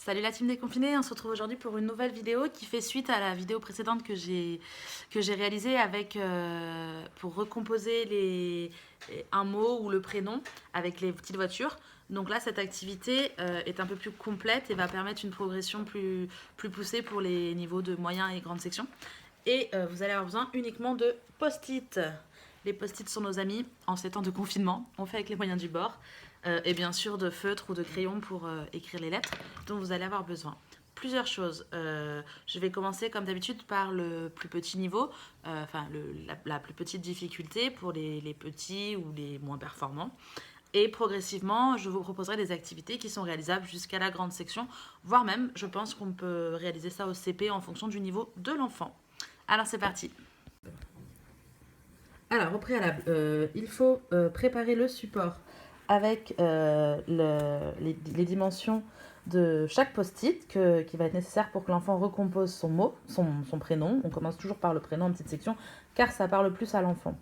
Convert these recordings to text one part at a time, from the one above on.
Salut la team déconfinée, on se retrouve aujourd'hui pour une nouvelle vidéo qui fait suite à la vidéo précédente que j'ai réalisée avec, pour recomposer un mot ou le prénom avec les petites voitures. Donc là, cette activité est un peu plus complète et va permettre une progression plus poussée pour les niveaux de moyenne et grande section. Et vous allez avoir besoin uniquement de post-it. Les post-it sont nos amis en ces temps de confinement. On fait avec les moyens du bord. Et bien sûr de feutres ou de crayons pour écrire les lettres dont vous allez avoir besoin. Plusieurs choses. Je vais commencer comme d'habitude par le plus petit niveau, la plus petite difficulté pour les petits ou les moins performants. Et progressivement, je vous proposerai des activités qui sont réalisables jusqu'à la grande section, voire même, je pense qu'on peut réaliser ça au CP en fonction du niveau de l'enfant. Alors c'est parti. Alors au préalable, il faut préparer le support avec les dimensions de chaque post-it qui va être nécessaire pour que l'enfant recompose son mot, son prénom. On commence toujours par le prénom en petite section car ça parle plus à l'enfant.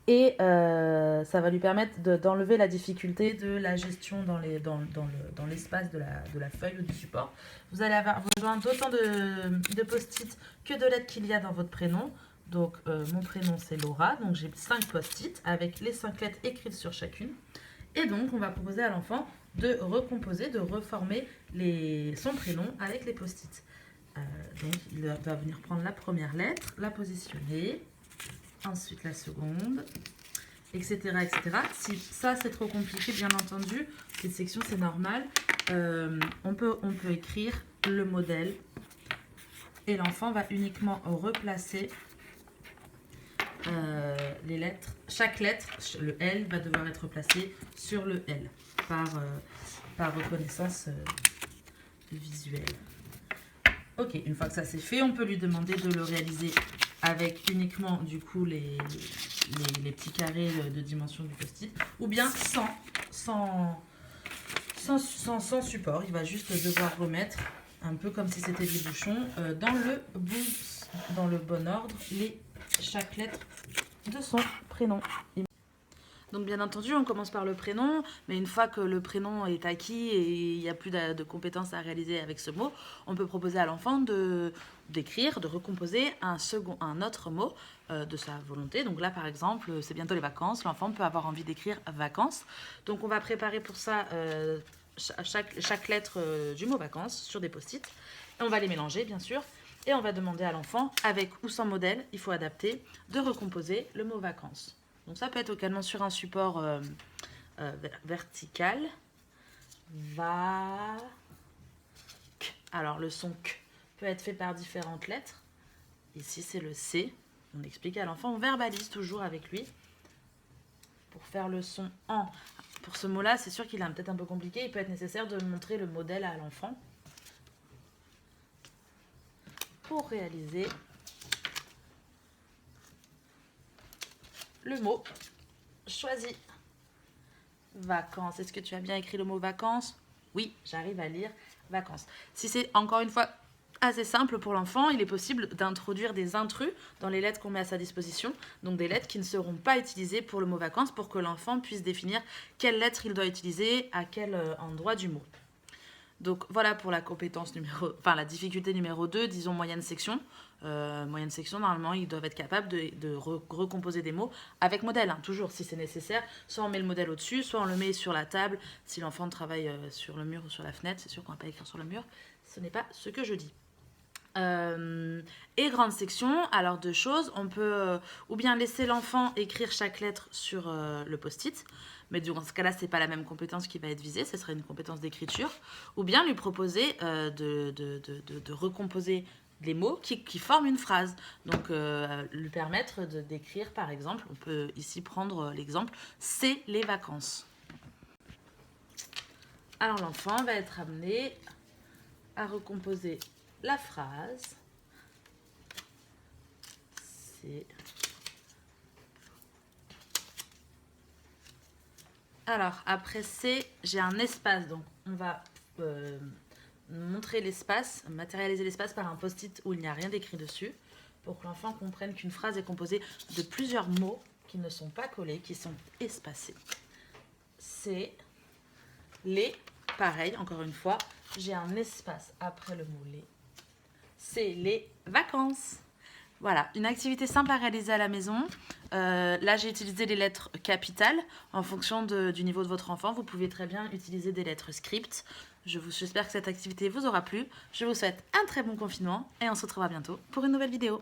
Et ça va lui permettre d'enlever la difficulté de la gestion dans l'espace de la feuille ou du support. Vous allez avoir besoin d'autant de post-it que de lettres qu'il y a dans votre prénom. Donc mon prénom c'est Laura, donc j'ai 5 post-it avec les 5 lettres écrites sur chacune. Et donc on va proposer à l'enfant de recomposer, de reformer son prénom avec les post-it. Donc il va venir prendre la première lettre, la positionner, ensuite la seconde, etc. etc. Si ça c'est trop compliqué, bien entendu, cette section c'est normal, on peut écrire le modèle et l'enfant va uniquement replacer les lettres. Chaque lettre, le L va devoir être placé sur le L par reconnaissance visuelle. Ok, une fois que ça c'est fait, on peut lui demander de le réaliser avec uniquement du coup les petits carrés de dimension du post-it, ou bien sans support. Il va juste devoir remettre, un peu comme si c'était des bouchons, dans le bon ordre, chaque lettre de son prénom. Donc bien entendu, on commence par le prénom, mais une fois que le prénom est acquis et il n'y a plus de compétences à réaliser avec ce mot, on peut proposer à l'enfant d'écrire, de recomposer un autre mot de sa volonté. Donc là, par exemple, c'est bientôt les vacances, l'enfant peut avoir envie d'écrire vacances. Donc on va préparer pour ça chaque lettre du mot vacances sur des post-it. Et on va les mélanger, bien sûr. Et on va demander à l'enfant, avec ou sans modèle, il faut adapter, de recomposer le mot vacances. Donc ça peut être également sur un support vertical. Alors le son K peut être fait par différentes lettres. Ici c'est le C. On explique à l'enfant, on verbalise toujours avec lui. Pour faire le son en. Pour ce mot-là, c'est sûr qu'il est peut-être un peu compliqué. Il peut être nécessaire de montrer le modèle à l'enfant pour réaliser le mot choisi. Vacances. Est-ce que tu as bien écrit le mot vacances? Oui, j'arrive à lire vacances. Si c'est encore une fois assez simple pour l'enfant, il est possible d'introduire des intrus dans les lettres qu'on met à sa disposition, donc des lettres qui ne seront pas utilisées pour le mot vacances pour que l'enfant puisse définir quelle lettre il doit utiliser à quel endroit du mot. Donc voilà pour la la difficulté numéro 2, disons moyenne section. Moyenne section, normalement, ils doivent être capables de recomposer des mots avec modèle, hein, toujours si c'est nécessaire. Soit on met le modèle au-dessus, soit on le met sur la table. Si l'enfant travaille sur le mur ou sur la fenêtre, c'est sûr qu'on ne va pas écrire sur le mur. Ce n'est pas ce que je dis. Et grande section, alors deux choses, on peut ou bien laisser l'enfant écrire chaque lettre sur le post-it, mais dans ce cas-là, c'est pas la même compétence qui va être visée, ce serait une compétence d'écriture, ou bien lui proposer de recomposer les mots qui forment une phrase. Donc lui permettre d'écrire, par exemple, on peut ici prendre l'exemple, c'est les vacances. Alors l'enfant va être amené à recomposer la phrase. Alors, après C, j'ai un espace. Donc, on va montrer l'espace, matérialiser l'espace par un post-it où il n'y a rien d'écrit dessus, pour que l'enfant comprenne qu'une phrase est composée de plusieurs mots qui ne sont pas collés, qui sont espacés. C'est les, pareil, encore une fois, j'ai un espace après le mot les. C'est les vacances. Voilà, une activité simple à réaliser à la maison. Là, j'ai utilisé les lettres capitales. En fonction du niveau de votre enfant, vous pouvez très bien utiliser des lettres script. J'espère que cette activité vous aura plu. Je vous souhaite un très bon confinement et on se retrouvera bientôt pour une nouvelle vidéo.